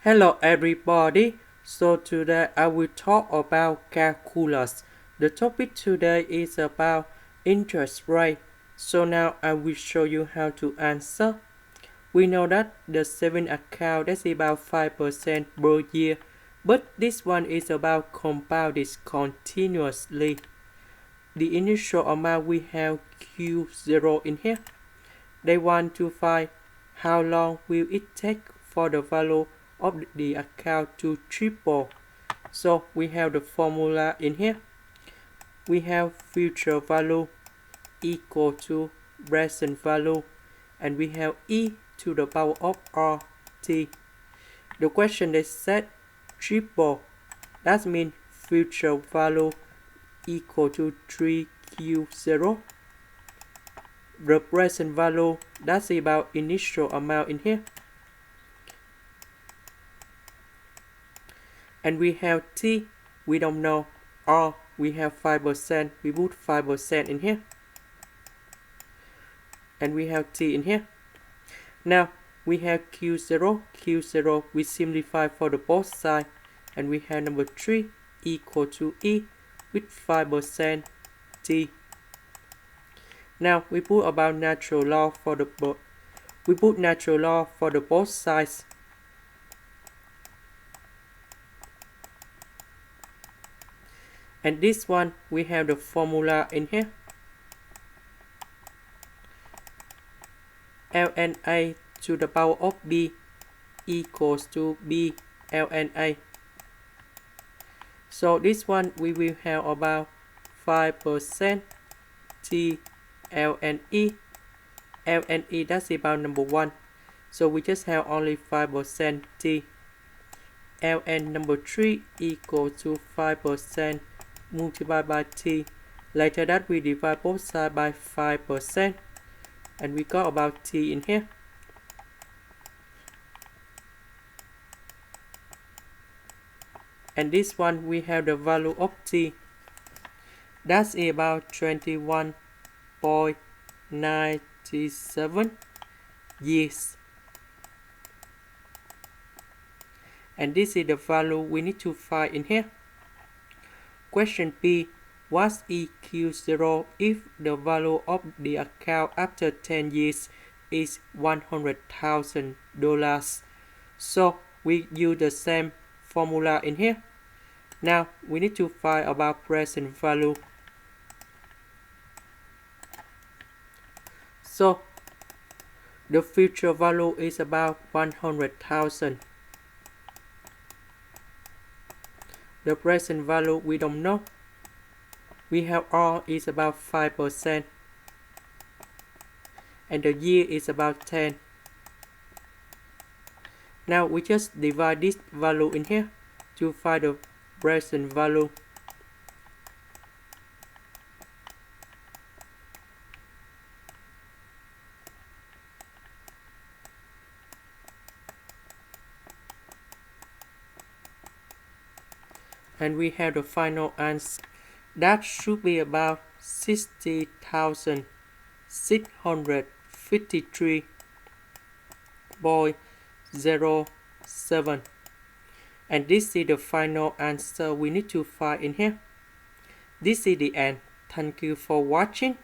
Hello everybody. So today I will talk about calculus. The topic today is about interest rate. So now I will show you how to answer. We know that the saving account is about 5% per year, but this one is about compounded continuously. The initial amount we have Q0 in here. They want to find how long will it take for the value of the account to triple. So we have the formula in here. We have future value equal to present value, and we have e to the power of rt. The question they said triple. That means future value equal to 3q0. The present value, that's about initial amount in here. And we have t, we don't know. R, we have 5%, we put 5% in here. And we have t in here. Now we have q0, we simplify for the both sides. And we have number 3 equal to e with 5% t. Now we put about natural law for the both sides. And this one we have the formula in here. ln to the power of b equals to b ln. So this one we will have about 5% t lne. lne, that's about number 1. So we just have only 5% t. ln number 3 equal to 5% multiplied by t. Later that we divide both sides by 5%. And we got about t in here. And this one we have the value of t. That's about 21.97 years. And this is the value we need to find in here. Question B. What's EQ0 if the value of the account after 10 years is $100,000? So we use the same formula in here. Now we need to find about present value. So the future value is about 100,000. The present value we don't know. We have R is about 5%. And the year is about 10. Now we just divide this value in here to find the present value. And we have the final answer. That should be about 60,653.07. And this is the final answer we need to find in here. This is the end. Thank you for watching.